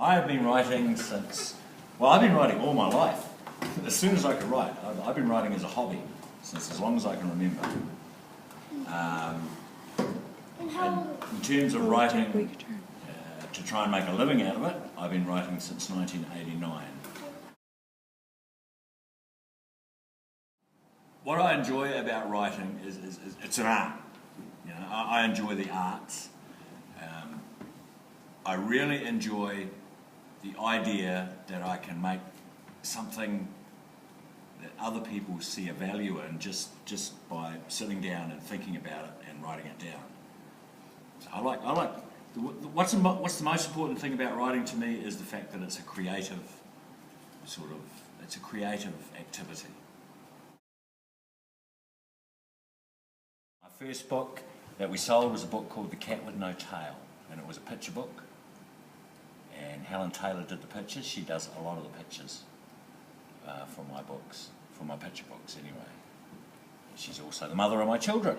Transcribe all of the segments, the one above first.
I've been writing since, well, I've been writing all my life. As soon as I could write. I've been writing as a hobby since as long as I can remember. And in terms of writing to try and make a living out of it, I've been writing since 1989. What I enjoy about writing is it's an art. You know, I enjoy the arts. I really enjoy the idea that I can make something that other people see a value in just by sitting down and thinking about it and writing it down. I like what's the most important thing about writing to me is the fact that it's a creative activity. My first book that we sold was a book called The Cat with No Tail, and it was a picture book. And Helen Taylor did the pictures. She does a lot of the pictures for my books, for my picture books anyway. She's also the mother of my children.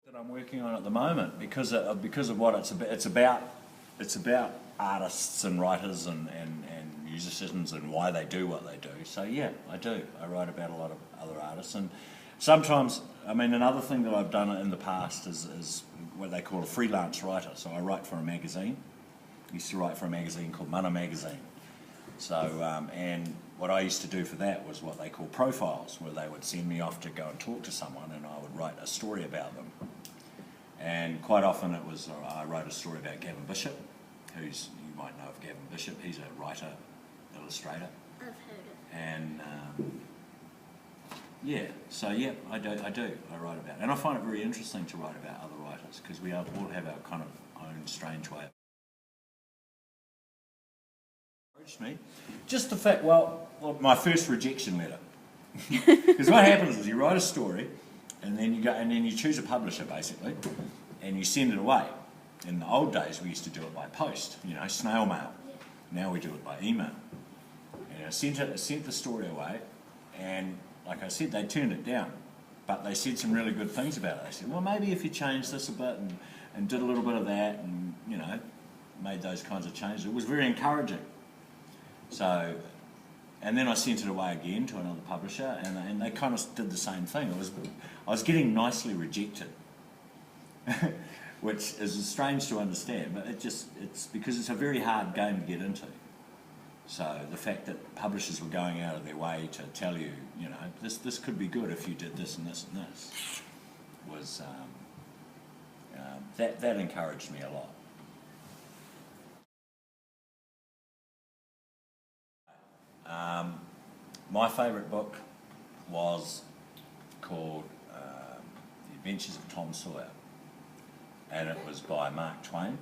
That I'm working on at the moment because of what it's about artists and writers and musicians and why they do what they do. So yeah, I do. I write about a lot of other artists, and sometimes, I mean, another thing that I've done in the past is what they call a freelance writer. So I write for a magazine. I used to write for a magazine called Mana Magazine. So, and what I used to do for that was what they call profiles, where they would send me off to go and talk to someone, and I would write a story about them. And quite often it was, I wrote a story about Gavin Bishop, you might know of Gavin Bishop. He's a writer, illustrator. I've heard it. And yeah, so yeah, I do. I write about it. And I find it very interesting to write about other writers because we all have our kind of own strange way. Approached me. Just the fact, well, my first rejection letter. Because what happens is you write a story and then you choose a publisher basically and you send it away. In the old days we used to do it by post, snail mail. Now we do it by email. And I sent the story away, and like I said, they turned it down, but they said some really good things about it. They said, well, maybe if you changed this a bit and did a little bit of that and, made those kinds of changes, it was very encouraging. So, and then I sent it away again to another publisher, and they kind of did the same thing. I was getting nicely rejected, which is strange to understand, but it's because it's a very hard game to get into. So the fact that publishers were going out of their way to tell you, this could be good if you did this and this and this, was that encouraged me a lot. My favourite book was called The Adventures of Tom Sawyer, and it was by Mark Twain.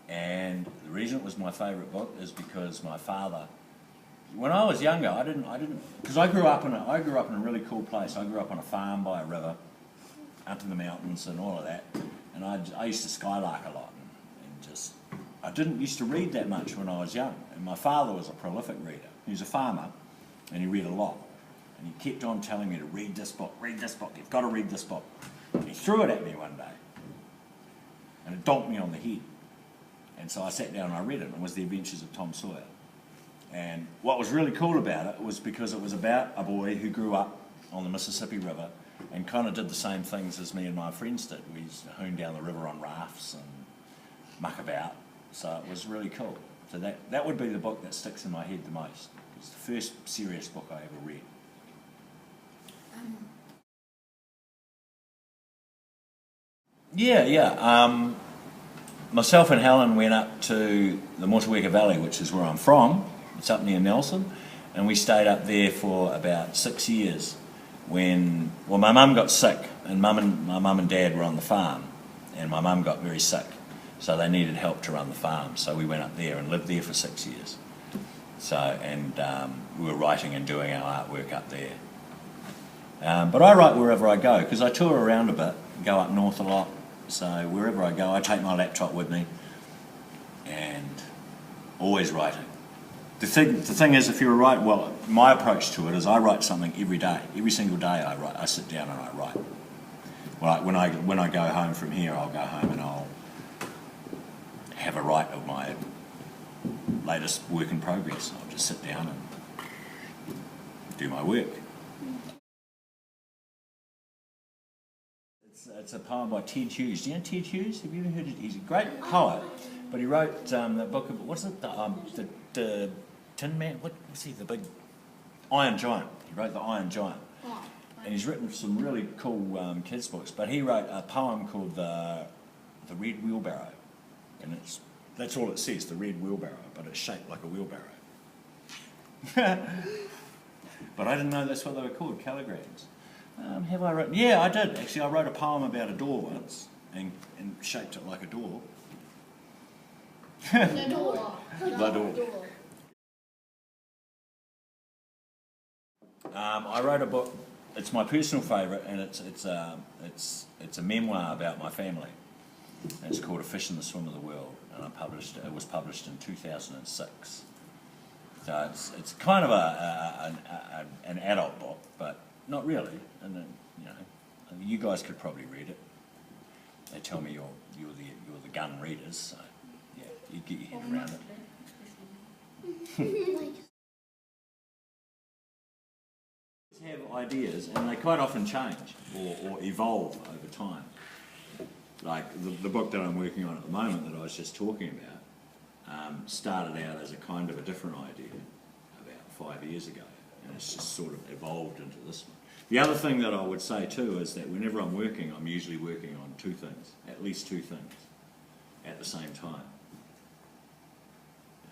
And the reason it was my favourite book is because my father, when I was younger, I didn't, because I grew up in a really cool place. I grew up on a farm by a river, up in the mountains and all of that. And I used to skylark a lot, and I didn't used to read that much when I was young. And my father was a prolific reader. He was a farmer, and he read a lot. And he kept on telling me to read this book, you've got to read this book. And he threw it at me one day, and it donked me on the head. And so I sat down and I read it, and it was The Adventures of Tom Sawyer. And what was really cool about it was because it was about a boy who grew up on the Mississippi River and kind of did the same things as me and my friends did. We used to hoon down the river on rafts and muck about. So it was really cool. So that would be the book that sticks in my head the most. It's the first serious book I ever read. Yeah. Myself and Helen went up to the Motueka Valley, which is where I'm from. It's up near Nelson, and we stayed up there for about 6 years. When my mum got sick, and my mum and dad were on the farm, and my mum got very sick, so they needed help to run the farm. So we went up there and lived there for 6 years. So we were writing and doing our artwork up there. But I write wherever I go because I tour around a bit, go up north a lot. So wherever I go, I take my laptop with me, and always writing. The thing is, if you're a writer, well, my approach to it is I write something every day. Every single day I write. I sit down and I write. Well, when I go home from here, I'll go home and I'll have a write of my latest work in progress. I'll just sit down and do my work. It's a poem by Ted Hughes. Do you know Ted Hughes? Have you ever heard of it? He's a great poet, but he wrote that book of, what's it, the Tin Man, what's he, the big Iron Giant. He wrote The Iron Giant. And he's written some really cool kids' books, but he wrote a poem called The Red Wheelbarrow. And that's all it says, the red wheelbarrow, but it's shaped like a wheelbarrow. But I didn't know that's what they were called, caligrams. Have I written? Yeah, I did. Actually, I wrote a poem about a door once and shaped it like a door. The door. The door. I wrote a book. It's my personal favourite, and it's a memoir about my family. And it's called A Fish in the Swim of the World, and it was published in 2006. So it's kind of an adult book, but not really. And then, you guys could probably read it. They tell me you're the gun readers, so yeah, you get your head around it. Have ideas, and they quite often change or evolve over time. Like the book that I'm working on at the moment that I was just talking about started out as a kind of a different idea about 5 years ago, and it's just sort of evolved into this one. The other thing that I would say too is that whenever I'm working, I'm usually working on two things, at least two things, at the same time.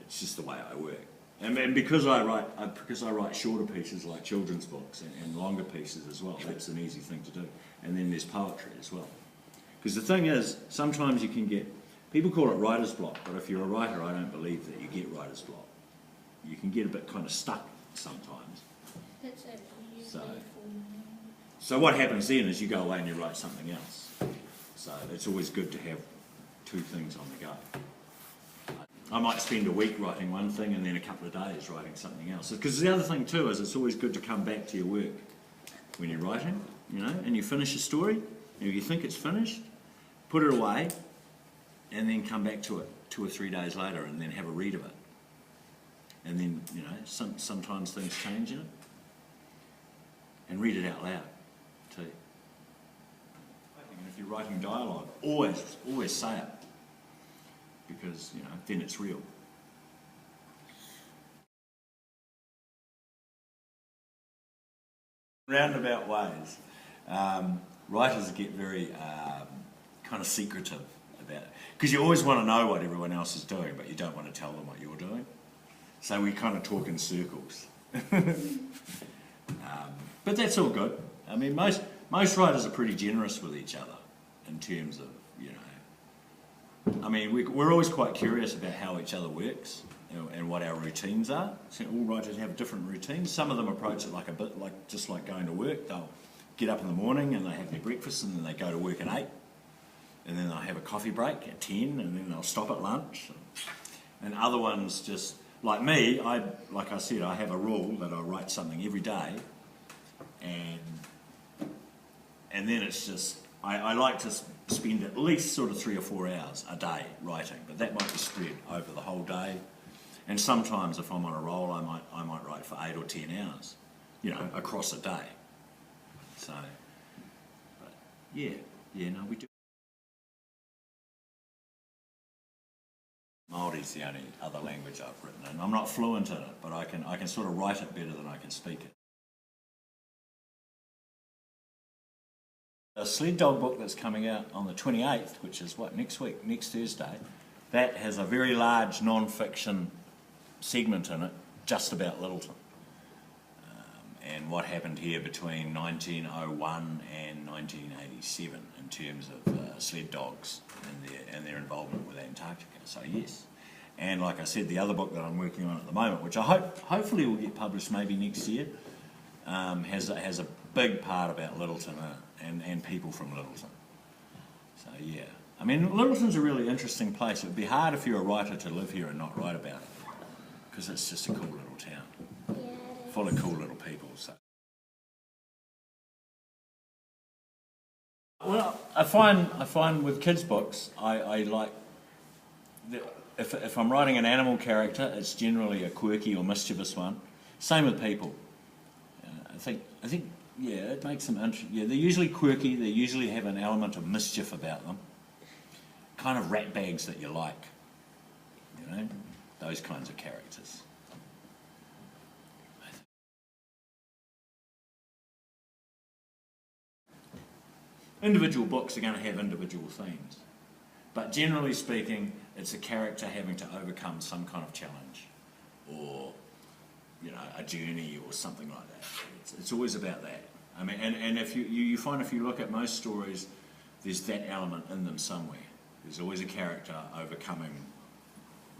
It's just the way I work. And because I write shorter pieces like children's books and longer pieces as well, that's an easy thing to do. And then there's poetry as well. Because the thing is, sometimes you can get, people call it writer's block, but if you're a writer, I don't believe that you get writer's block. You can get a bit kind of stuck sometimes. That's actually So what happens then is you go away and you write something else. So it's always good to have two things on the go. I might spend a week writing one thing and then a couple of days writing something else. Because the other thing too is it's always good to come back to your work when you're writing, and you finish a story, and you think it's finished, put it away, and then come back to it 2 or 3 days later and then have a read of it. And then, sometimes things change in it. And read it out loud too. And if you're writing dialogue, always say it. Because, then it's real. Roundabout ways. Writers get very kind of secretive about it. Because you always want to know what everyone else is doing, but you don't want to tell them what you're doing. So we kind of talk in circles. But that's all good. I mean, most writers are pretty generous with each other in terms of, I mean, we're always quite curious about how each other works and what our routines are. So all writers have different routines. Some of them approach it like a bit just like going to work. They'll get up in the morning and they have their breakfast and then they go to work at 8. And then they'll have a coffee break at 10 and then they'll stop at lunch. And other ones just, like me, like I said, I have a rule that I write something every day. And then it's just, I like to spend at least sort of 3 or 4 hours a day writing, but that might be spread over the whole day. And sometimes if I'm on a roll, I might write for 8 or 10 hours, across a day. So, but we do. Māori's the only other language I've written, and I'm not fluent in it, but I can sort of write it better than I can speak it. A sled dog book that's coming out on the 28th, which is next week, next Thursday, that has a very large non-fiction segment in it just about Lyttelton and what happened here between 1901 and 1987 in terms of sled dogs and their involvement with Antarctica. So yes, and like I said, the other book that I'm working on at the moment, which I hopefully will get published maybe next year, has a big part about Lyttelton and people from Lyttelton. So yeah, I mean, Lyttelton's a really interesting place. It would be hard if you're a writer to live here and not write about it, because it's just a cool little town, full of cool little people. So Well, I find with kids' books, I like if I'm writing an animal character, it's generally a quirky or mischievous one. Same with people. I think yeah, it makes them interesting. Yeah, they're usually quirky. They usually have an element of mischief about them. Kind of rat bags that you like. You know, those kinds of characters. Individual books are going to have individual themes, but generally speaking, it's a character having to overcome some kind of challenge, or a journey or something like that. It's always about that. I mean, and if you find if you look at most stories, there's that element in them somewhere. There's always a character overcoming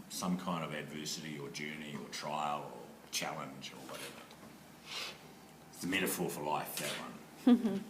some kind of adversity or journey or trial or challenge or whatever. It's the metaphor for life, that one.